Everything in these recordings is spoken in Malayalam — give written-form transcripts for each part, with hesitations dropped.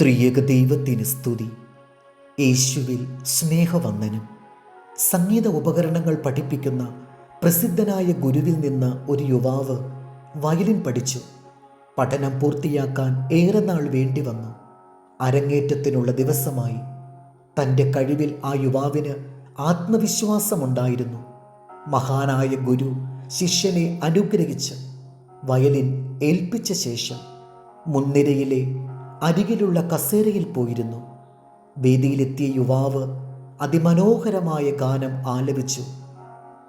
ത്രിയേക ദൈവത്തിന് സ്തുതി. യേശുവിൽ സ്നേഹവന്ദനം. സംഗീത ഉപകരണങ്ങൾ പഠിപ്പിക്കുന്ന പ്രസിദ്ധനായ ഗുരുവിൽ നിന്ന് ഒരു യുവാവ് വയലിൻ പഠിച്ചു. പഠനം പൂർത്തിയാക്കാൻ ഏറെ നാൾ വേണ്ടി വന്നു. അരങ്ങേറ്റത്തിനുള്ള ദിവസമായി. തൻ്റെ കഴിവിൽ ആ യുവാവിന് ആത്മവിശ്വാസമുണ്ടായിരുന്നു. മഹാനായ ഗുരു ശിഷ്യനെ അനുഗ്രഹിച്ച് വയലിൻ ഏൽപ്പിച്ച ശേഷം മുൻനിരയിലെ അരികിലുള്ള കസേരയിൽ പോയിരുന്നു. വേദിയിലെത്തിയ യുവാവ് അതിമനോഹരമായ ഗാനം ആലപിച്ചു.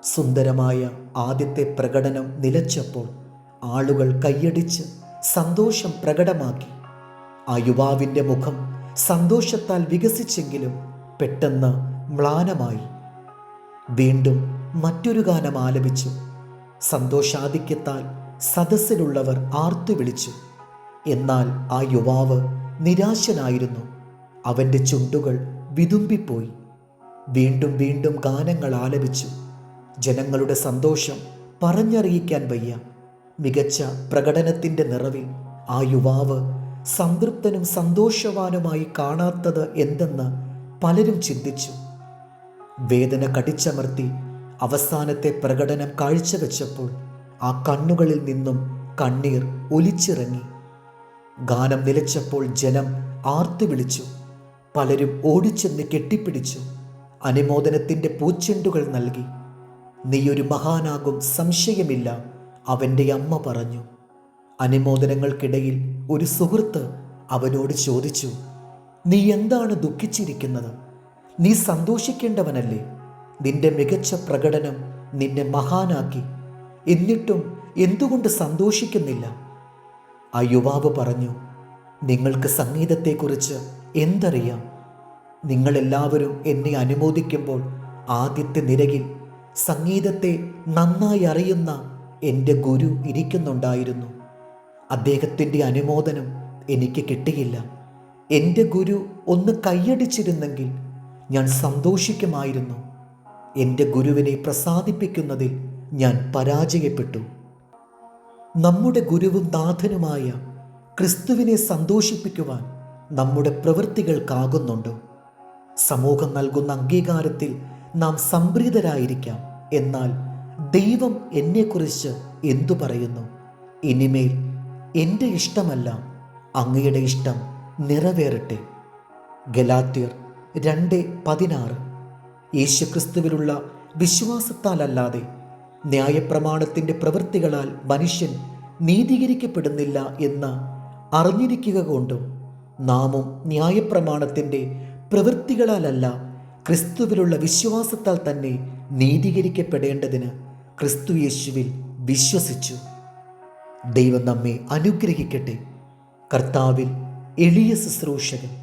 സുന്ദരമായ ആദ്യത്തെ പ്രകടനം നിലച്ചപ്പോൾ ആളുകൾ കൈയടിച്ച് സന്തോഷം പ്രകടമാക്കി. ആ യുവാവിൻ്റെ മുഖം സന്തോഷത്താൽ വികസിച്ചെങ്കിലും പെട്ടെന്ന് മ്ലാനമായി. വീണ്ടും മറ്റൊരു ഗാനം ആലപിച്ചു. സന്തോഷാധിക്യത്താൽ സദസ്സിലുള്ളവർ ആർത്തു വിളിച്ചു. എന്നാൽ ആ യുവാവ് നിരാശനായിരുന്നു. അവൻ്റെ ചുണ്ടുകൾ വിതുമ്പിപ്പോയി. വീണ്ടും വീണ്ടും ഗാനങ്ങൾ ആലപിച്ചു. ജനങ്ങളുടെ സന്തോഷം പറഞ്ഞറിയിക്കാൻ വയ്യ. മികച്ച പ്രകടനത്തിൻ്റെ നിറവിൽ ആ യുവാവ് സംതൃപ്തനും സന്തോഷവാനുമായി കാണാത്തത് എന്തെന്ന് പലരും ചിന്തിച്ചു. വേദന കടിച്ചമർത്തി അവസാനത്തെ പ്രകടനം കാഴ്ചവെച്ചപ്പോൾ ആ കണ്ണുകളിൽ നിന്നും കണ്ണീർ ഒലിച്ചിറങ്ങി. ഗാനം നിലച്ചപ്പോൾ ജനം ആർത്തു വിളിച്ചു. പലരും ഓടിച്ചെന്ന് കെട്ടിപ്പിടിച്ചു. അനുമോദനത്തിൻ്റെ പൂച്ചെണ്ടുകൾ നൽകി. നീയൊരു മഹാനാകും, സംശയമില്ല, അവൻ്റെ അമ്മ പറഞ്ഞു. അനുമോദനങ്ങൾക്കിടയിൽ ഒരു സുഹൃത്ത് അവനോട് ചോദിച്ചു, നീ എന്താണ് ദുഃഖിച്ചിരിക്കുന്നത്? നീ സന്തോഷിക്കേണ്ടവനല്ലേ? നിന്റെ മികച്ച പ്രകടനം നിന്നെ മഹാനാക്കി. എന്നിട്ടും എന്തുകൊണ്ട് സന്തോഷിക്കുന്നില്ല? ആ യുവാവ് പറഞ്ഞു, നിങ്ങൾക്ക് സംഗീതത്തെക്കുറിച്ച് എന്തറിയാം? നിങ്ങളെല്ലാവരും എന്നെ അനുമോദിക്കുമ്പോൾ ആദ്യത്തെ നിരയിൽ സംഗീതത്തെ നന്നായി അറിയുന്ന എൻ്റെ ഗുരു ഇരിക്കുന്നുണ്ടായിരുന്നു. അദ്ദേഹത്തിൻ്റെ അനുമോദനം എനിക്ക് കിട്ടിയില്ല. എൻ്റെ ഗുരു ഒന്ന് കൈയടിച്ചിരുന്നെങ്കിൽ ഞാൻ സന്തോഷിക്കുമായിരുന്നു. എൻ്റെ ഗുരുവിനെ പ്രസാദിപ്പിക്കുന്നതിൽ ഞാൻ പരാജയപ്പെട്ടു. നമ്മുടെ ഗുരുവും നാഥനുമായ ക്രിസ്തുവിനെ സന്തോഷിപ്പിക്കുവാൻ നമ്മുടെ പ്രവൃത്തികൾക്കാകുന്നുണ്ടോ? സമൂഹം നൽകുന്ന അംഗീകാരത്തിൽ നാം സംപ്രീതരായിരിക്കാം. എന്നാൽ ദൈവം എന്നെക്കുറിച്ച് എന്തു പറയുന്നു? ഇനിമേൽ എൻ്റെ ഇഷ്ടമല്ല, അങ്ങയുടെ ഇഷ്ടം നിറവേറട്ടെ. ഗലാത്യർ 2:16. യേശുക്രിസ്തുവിലുള്ള വിശ്വാസത്താലല്ലാതെ ന്യായപ്രമാണത്തിൻ്റെ പ്രവൃത്തികളാൽ മനുഷ്യൻ നീതീകരിക്കപ്പെടുന്നില്ല എന്ന് അറിഞ്ഞിരിക്കുക കൊണ്ടും നാമും ന്യായപ്രമാണത്തിൻ്റെ പ്രവൃത്തികളാലല്ല, ക്രിസ്തുവിലുള്ള വിശ്വാസത്താൽ തന്നെ നീതീകരിക്കപ്പെടേണ്ടതിന് ക്രിസ്തു യേശുവിൽ വിശ്വസിച്ചു. ദൈവം നമ്മെ അനുഗ്രഹിക്കട്ടെ. കർത്താവിൽ എളിയ ശുശ്രൂഷകൻ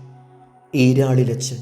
ഈരാളിലച്ചൻ.